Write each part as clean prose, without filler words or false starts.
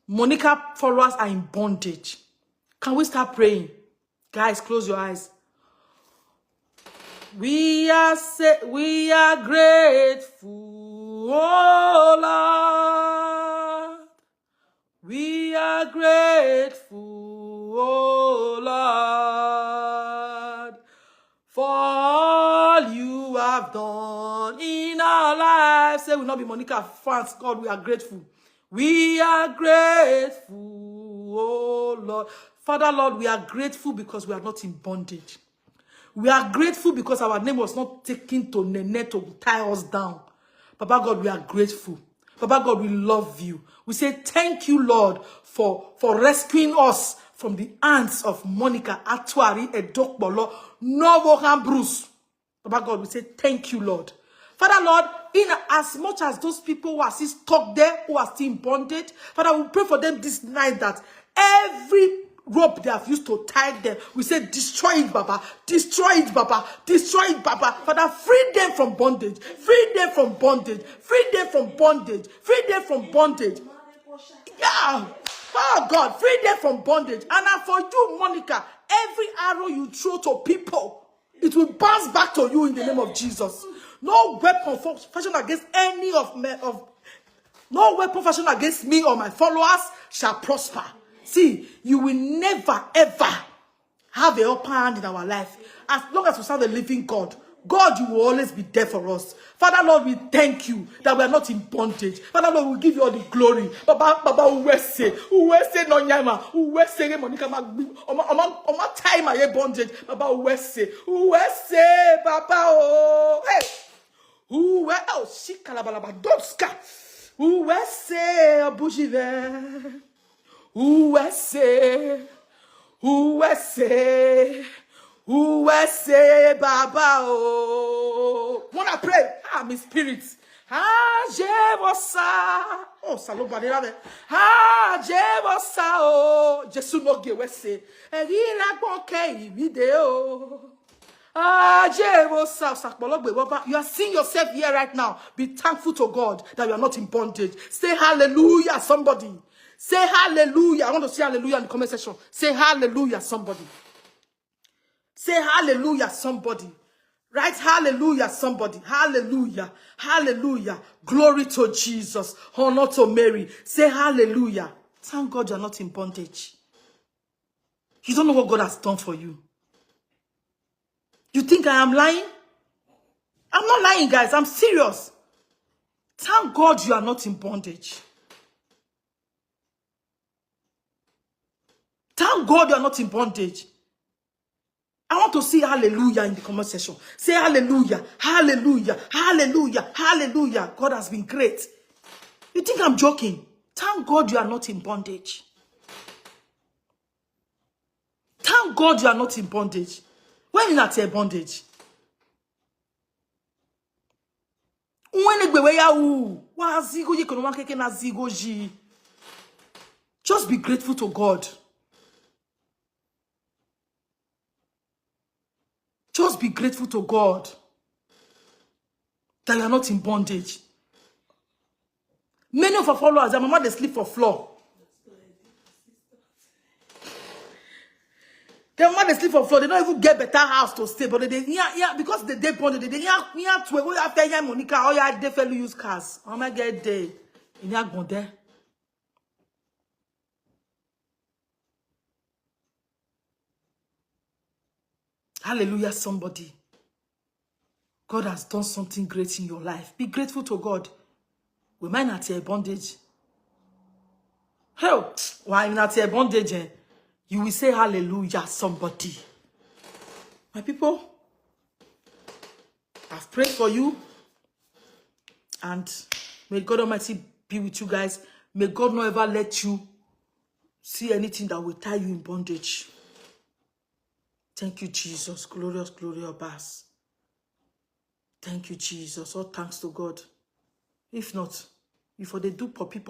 Monica followers are in bondage. Can we start praying? Guys, close your eyes. We are grateful, oh Lord. We are grateful, oh Lord, for all you have done in our lives. Say, will not be Monica fans. God, we are grateful. We are grateful, oh Lord. Father, Lord, we are grateful because we are not in bondage. We are grateful because our name was not taken to Nene to tie us down. Papa God, we are grateful. Papa God, we love you. We say thank you, Lord, for rescuing us from the hands of Monica, Atuari, Edokbolo, Novoham Bruce. Papa God, we say thank you, Lord. Father, Lord, in as much as those people who are still stuck there, who are still in bondage, Father, we pray for them this night that every rope they have used to tie them, we say destroy it, Baba. Destroy it, Baba. Destroy it, Baba. Father, free them from bondage. Free them from bondage. Free them from bondage. Free them from bondage. Yeah. Oh God, free them from bondage. And for you, Monica, every arrow you throw to people, it will bounce back to you in the name of Jesus. No weapon fashioned against any no weapon fashioned against me or my followers shall prosper. See, you will never ever have a upper hand in our life. As long as we serve the living God, God, you will always be there for us. Father, Lord, we thank you that we are not in bondage. Father, Lord, we give you all the glory. Baba, who say no nyama, who say Monica Oma time I bondage. Baba, who say, Baba, oh, hey, who else? She kalabalaba donska. Who say Bujive? Who say, Baba, oh. Wanna pray? My spirit. Jevosa. Oh, salo badera. Jevosa, oh. Jesu no gewese. Erina bonke video. Jevosa. You are seeing yourself here right now. Be thankful to God that you are not in bondage. Say hallelujah, somebody. Say hallelujah. I want to say hallelujah in the comment section. Say hallelujah, somebody. Say hallelujah, somebody. Write hallelujah, somebody. Hallelujah. Hallelujah. Glory to Jesus. Honor to Mary. Say hallelujah. Thank God you're not in bondage. You don't know what God has done for you. You think I am lying? I'm not lying, guys. I'm serious. Thank God you are not in bondage. Thank God you are not in bondage. I want to see hallelujah in the comment section. Say hallelujah, hallelujah, hallelujah, hallelujah. God has been great. You think I'm joking? Thank God you are not in bondage. Thank God you are not in bondage. When you're not in bondage? Just be grateful to God. Just be grateful to God that you are not in bondage. Many of our followers, their mama, they sleep for floor. Their mama, they sleep for floor. They don't even get better house to stay. But because they bonded, they to after Monica, all they fellow use cars. Oh my God, they go there. Hallelujah, somebody. God has done something great in your life. Be grateful to God. We might not hear bondage. Hell, why not hear bondage? You will say hallelujah, somebody. My people, I've prayed for you. And may God Almighty be with you guys. May God not ever let you see anything that will tie you in bondage. Thank you, Jesus. Glorious, glorious bass. Thank you, Jesus. All thanks to God. If not, if they do poppy.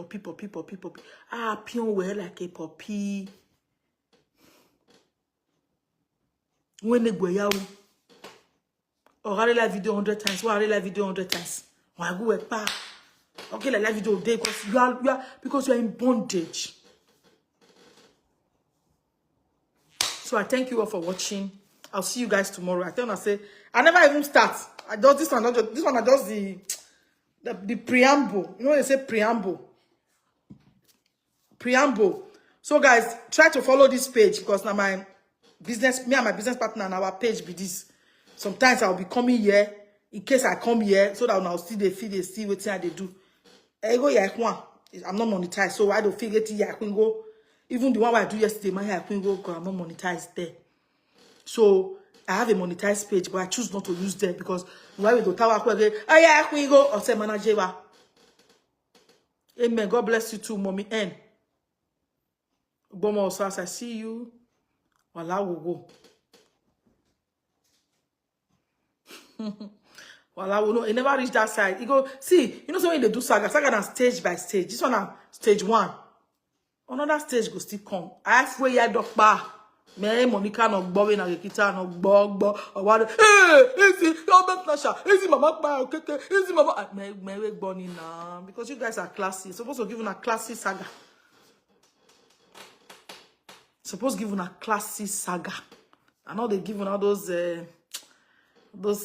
Ah, pion wear like a poppy. When they go yaw. Or I like video 100 times. Why I like video 100 times? Why go pa? Okay, like video day because you are in bondage. So I thank you all for watching. I'll see you guys tomorrow. I tell you, I say I never even start. I just this one. This one. I just the preamble. You know they say preamble. Preamble. So guys, try to follow this page because now my business, me and my business partner and our page be this. Sometimes I'll be coming here in case I come here so that when I'll see the feed, they see what they do. I go yeah, I'm not monetized, so I don't figure it here. I can go. Even the one I do yesterday, my hair I can go because I'm not monetized there. So I have a monetized page, but I choose not to use them because why we do tower again? Oh yeah, I can go or say manager. Amen. God bless you too, mommy. N. Boma also as I see you. Wala will go. Wala will no. It never reach that side. You go see. You know so when they do saga na stage by stage. This one na stage 1. Another stage go still come. Halfway ya dokpa. Me Monica no gbo na Gekita no gbo or what? Hey, Izzy, your best Nasha. Izzy mama pa okay. Izzy mama me we gbo ni na because you guys are classy. Supposed to give una classy saga. Suppose give una classy saga. I know they give all those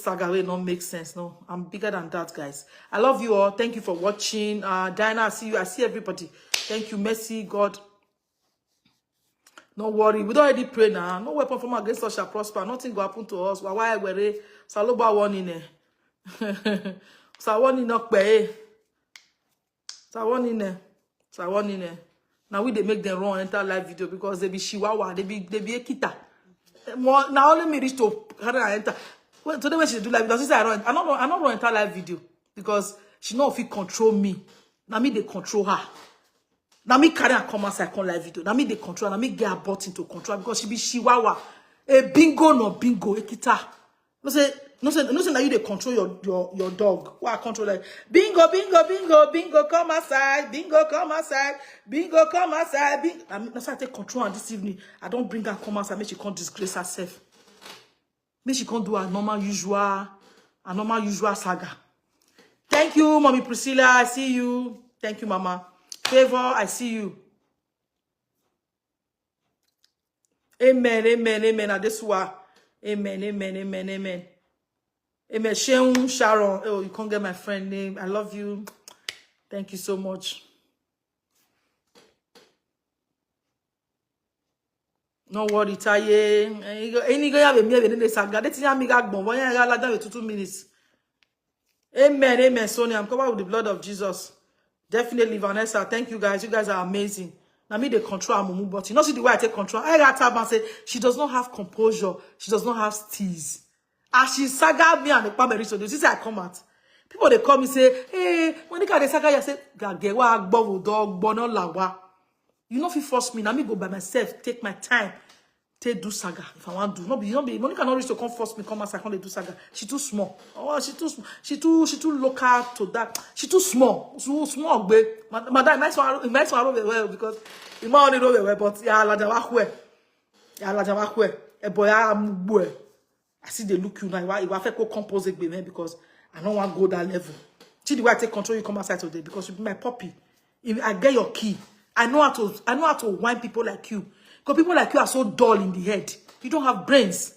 saga wey don't make sense. No, I'm bigger than that, guys. I love you all. Thank you for watching. Diana, I see you. I see everybody. Thank you, Mercy, God. No worry. We don't already pray now. No weapon from against us shall prosper. Nothing will happen to us. Why we're Saloba one in there. So one in knock pay. So one in there. So one in there. Now we they make them run enter live video because they be Chihuahua, they be Ekita. Now only me reach to enter. Well, today when she do live video, she say I not run enter live video because she know if he control me. Now me they control her. Now me carry her come outside come live video. Now me they control. Now me get her button to control because she be Chihuahua. A bingo no bingo Ekita. No say that you they control your dog. Why control like bingo come outside, bingo come outside, bingo come outside. That's why I take control on this evening. I don't bring her come outside. Make she can't disgrace herself. Make she can't do a normal usual saga. Thank you, Mommy Priscilla. I see you. Thank you, Mama. Favor, I see you. Amen. Adesua. Amen. Amen. Sharon. Oh, you can't get my friend name. I love you. Thank you so much. No worry, Taye. Any guy have a meal in the saga. That's your amiga bon. Why I got like 2 minutes. Amen, Sonia. I'm covered with the blood of Jesus. Definitely, Vanessa. Thank you, guys. You guys are amazing. Now me they control Mumu, but you know see the way I take control. I got tab and say she does not have composure. She does not have steez. As she saga me and the Pamela so this is I come out. People they call me say, hey, when they got the saga, you say, Gagewa agbo dog bono lawa. You know if you force me, now me go by myself, take my time, take do saga. If I want to do, no be Monica not reach to come force me, come outside, come do saga. She too small. Oh, she too local to that. She too small. So small, babe. Madam, nice one well because you might only know well, but yeah, la jawa a boy, I'm boy. I see they look you now. You have to go compose it, baby, because I don't want to go that level. See the way I take control, you come outside today because you be my puppy. If I get your key, I know how to whine people like you. Because people like you are so dull in the head. You don't have brains.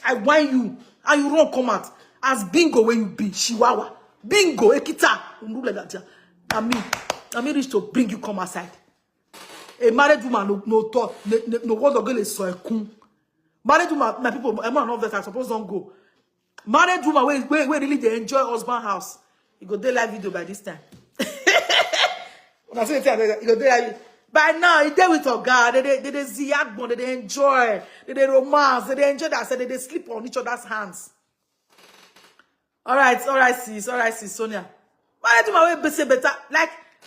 I whine you, and you don't come out as bingo when you be Chihuahua. Bingo, Ekita. You like that. I mean, reach to bring you come outside. A married woman no talk, no word of girl is so a coon. Married woman, my people, I'm not that I suppose don't go. Married woman, where really they enjoy husband house. You go there live video by this time. When I say it, you go there. By now, you there with your God. They ziag bon, they enjoy, they romance, they enjoy that. So they sleep on each other's hands. All right, sis, Sonia. Married woman, we say better.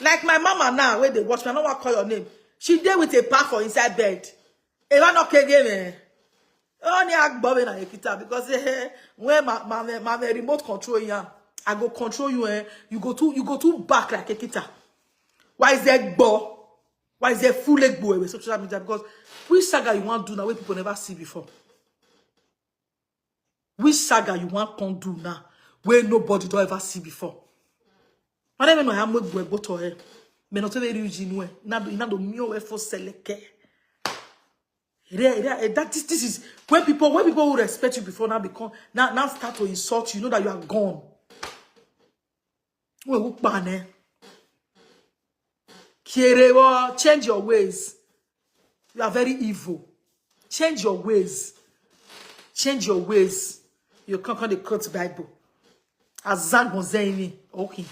Like my mama now, where they watch me, I don't want to call your name. She there with a pack for inside bed. If I not game, only act Bobby na Ekita because when my remote control here, I go control you. You go too back like Ekita. Why is there bo? Why is there full leg boy with social media? Because which saga you want to do now where people never see before? Which saga you want to do now where nobody don't ever see before? I don't even know how much boy go to her. Me not very original. Ina do mio we for seleke. This is when people who respect you before now start to insult you, know that you are gone. Change your ways. You are very evil. Change your ways. Change your ways. You can't the quote Bible. Azan Mozaini. Okay.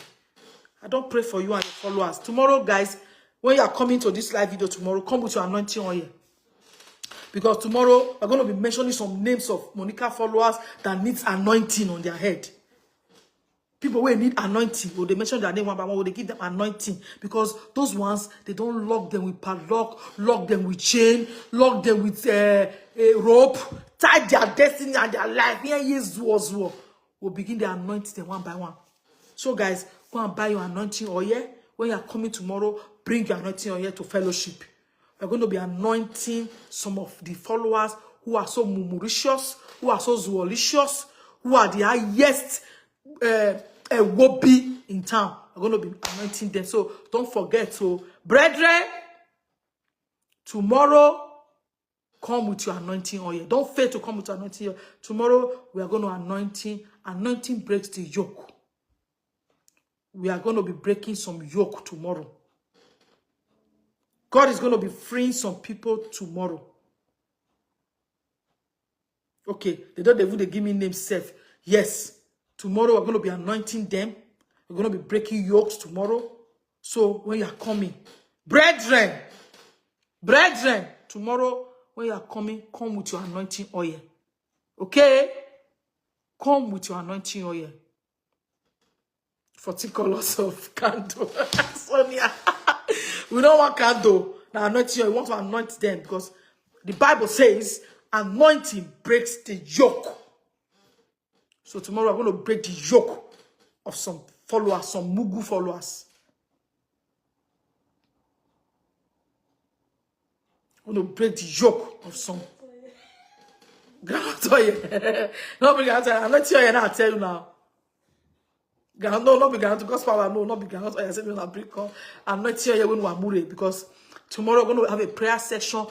I don't pray for you and your followers. Tomorrow, guys, when you are coming to this live video tomorrow, come with your anointing oil. Because tomorrow, we're going to be mentioning some names of Monica followers that needs anointing on their head. People who need anointing, will they mention their name one by one, will they give them anointing? Because those ones, they don't lock them with padlock, lock them with chain, lock them with a rope, tie their destiny and their life. Here is war. We'll begin to anoint them one by one. So guys, go and buy your anointing oil. When you are coming tomorrow, bring your anointing oil to fellowship. We're going to be anointing some of the followers who are so mumuricious, who are so zoolicious, who are the highest wobby in town. We're going to be anointing them. So don't forget. So, brethren, tomorrow, come with your anointing oil. Don't fail to come with your anointing oil. Tomorrow, we are going to anointing. Anointing breaks the yoke. We are going to be breaking some yoke tomorrow. God is going to be freeing some people tomorrow. Okay, they don't even give me names safe. Yes, tomorrow we're going to be anointing them. We're going to be breaking yokes tomorrow. So when you are coming, brethren, tomorrow when you are coming, come with your anointing oil. Okay? Come with your anointing oil. 40 colors of candle. Sonia. We don't want candle. Now anointing oil. We want to anoint them because the Bible says anointing breaks the yoke. So tomorrow we're going to break the yoke of some followers, some mugu followers. We're going to break the yoke of some. Grandma oil. No, bring out anointing oil. I'll tell you now. No, not be to gospel. No, not be I said, no, break on. Anointing oil when we are because tomorrow we're going to have a prayer section